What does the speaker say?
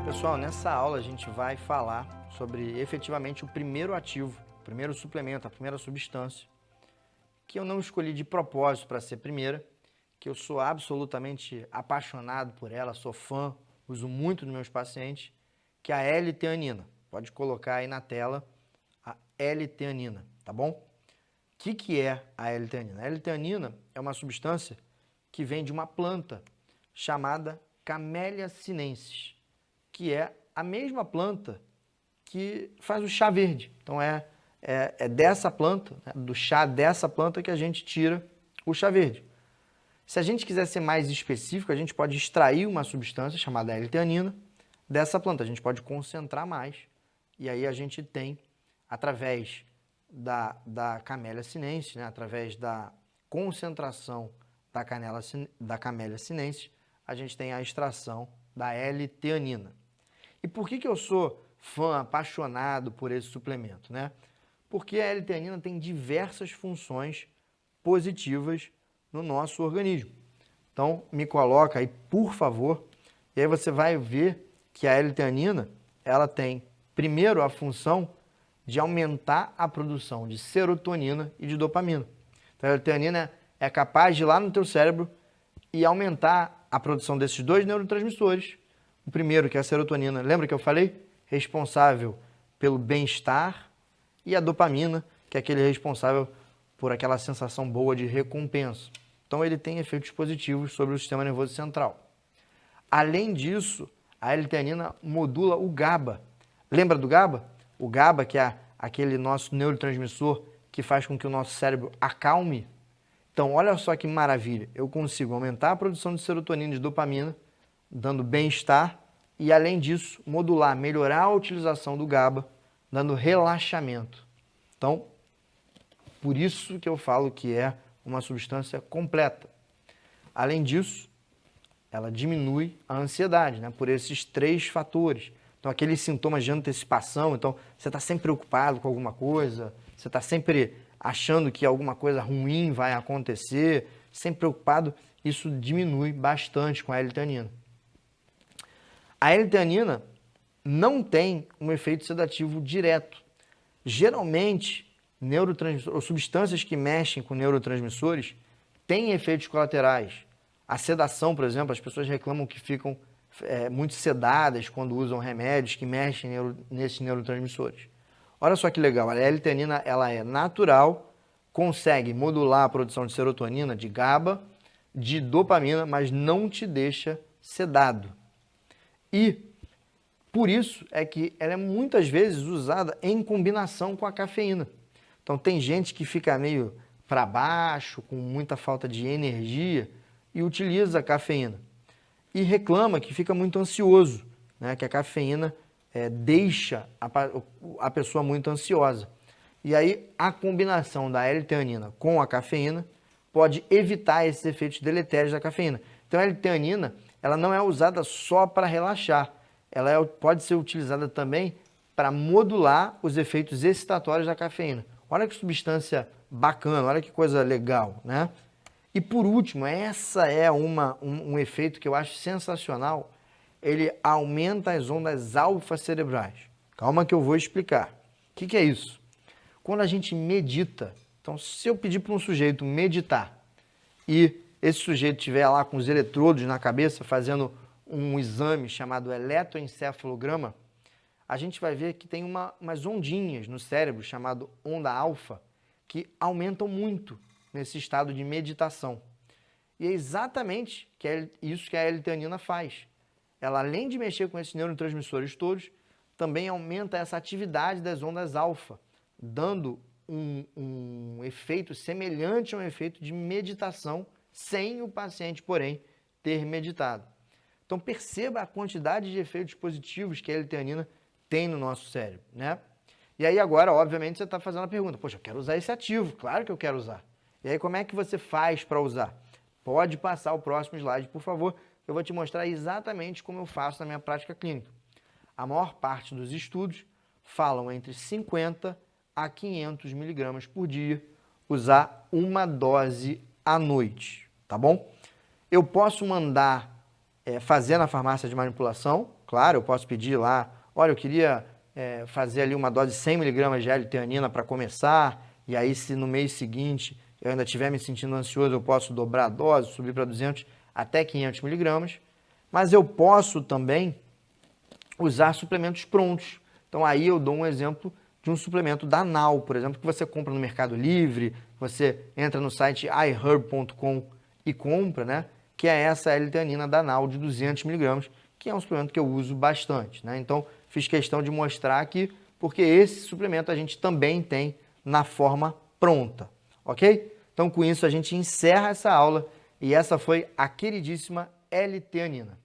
Pessoal, nessa aula a gente vai falar sobre efetivamente o primeiro ativo, o primeiro suplemento, a primeira substância, que eu não escolhi de propósito para ser primeira, que eu sou absolutamente apaixonado por ela, sou fã, uso muito nos meus pacientes, que é a L-teanina. Pode colocar aí na tela a L-teanina, tá bom? O que é a L-teanina? A L-teanina é uma substância que vem de uma planta chamada Camellia sinensis, que é a mesma planta que faz o chá verde. Então é dessa planta, né, do chá dessa planta que a gente tira o chá verde. Se a gente quiser ser mais específico, a gente pode extrair uma substância chamada L-teanina dessa planta. A gente pode concentrar mais e aí a gente tem, através da Camellia sinensis, né, através da concentração da Camellia sinensis, a gente tem a extração da L-teanina. E por que eu sou fã, apaixonado por esse suplemento, né? Porque a L-teanina tem diversas funções positivas no nosso organismo. Então, me coloca aí, por favor, e aí você vai ver que a L-teanina, ela tem, primeiro, a função de aumentar a produção de serotonina e de dopamina. Então, a L-teanina é capaz de ir lá no teu cérebro e aumentar a produção desses dois neurotransmissores. O primeiro, que é a serotonina, lembra que eu falei? Responsável pelo bem-estar, e a dopamina, que é aquele responsável por aquela sensação boa de recompensa. Então ele tem efeitos positivos sobre o sistema nervoso central. Além disso, a L-teanina modula o GABA. Lembra do GABA? O GABA, que é aquele nosso neurotransmissor que faz com que o nosso cérebro acalme. Então olha só que maravilha, eu consigo aumentar a produção de serotonina e de dopamina, dando bem-estar, e além disso, modular, melhorar a utilização do GABA, dando relaxamento. Então, por isso que eu falo que é uma substância completa. Além disso, ela diminui a ansiedade, né, por esses três fatores. Então, aqueles sintomas de antecipação, então, você está sempre preocupado com alguma coisa, você está sempre achando que alguma coisa ruim vai acontecer, sempre preocupado, isso diminui bastante com a L-teanina. A L-teanina não tem um efeito sedativo direto. Geralmente, neurotransmissores, substâncias que mexem com neurotransmissores têm efeitos colaterais. A sedação, por exemplo, as pessoas reclamam que ficam muito sedadas quando usam remédios que mexem nesses neurotransmissores. Olha só que legal, a L-teanina ela é natural, consegue modular a produção de serotonina, de GABA, de dopamina, mas não te deixa sedado. E por isso é que ela é muitas vezes usada em combinação com a cafeína. Então tem gente que fica meio para baixo, com muita falta de energia e utiliza a cafeína. E reclama que fica muito ansioso, né? Que a cafeína deixa a pessoa muito ansiosa. E aí a combinação da L-teanina com a cafeína pode evitar esses efeitos deletérios da cafeína. Então a L-teanina ela não é usada só para relaxar, ela pode ser utilizada também para modular os efeitos excitatórios da cafeína. Olha que substância bacana, olha que coisa legal, né? E por último, essa é um efeito que eu acho sensacional, ele aumenta as ondas alfa cerebrais. Calma que eu vou explicar. O que é isso? Quando a gente medita, então se eu pedir para um sujeito meditar e esse sujeito estiver lá com os eletrodos na cabeça fazendo um exame chamado eletroencefalograma, a gente vai ver que tem umas ondinhas no cérebro chamado onda alfa que aumentam muito nesse estado de meditação. E é exatamente isso que a L-teanina faz. Ela, além de mexer com esses neurotransmissores todos, também aumenta essa atividade das ondas alfa, dando um efeito semelhante a um efeito de meditação, sem o paciente, porém, ter meditado. Então perceba a quantidade de efeitos positivos que a L-teanina tem no nosso cérebro, né? E aí agora, obviamente, você está fazendo a pergunta, poxa, eu quero usar esse ativo, claro que eu quero usar. E aí como é que você faz para usar? Pode passar o próximo slide, por favor, eu vou te mostrar exatamente como eu faço na minha prática clínica. A maior parte dos estudos falam entre 50 a 500 miligramas por dia, usar uma dose à noite, tá bom? Eu posso mandar fazer na farmácia de manipulação, claro, eu posso pedir lá, olha, eu queria fazer ali uma dose de 100 mg de L-teanina para começar, e aí se no mês seguinte eu ainda estiver me sentindo ansioso, eu posso dobrar a dose, subir para 200 até 500 mg, mas eu posso também usar suplementos prontos. Então aí eu dou um exemplo de um suplemento da Now, por exemplo, que você compra no Mercado Livre, você entra no site iherb.com e compra, né? Que é essa L-teanina da Now de 200 mg, que é um suplemento que eu uso bastante, né? Então fiz questão de mostrar aqui, porque esse suplemento a gente também tem na forma pronta, ok? Então com isso a gente encerra essa aula e essa foi a queridíssima L-teanina.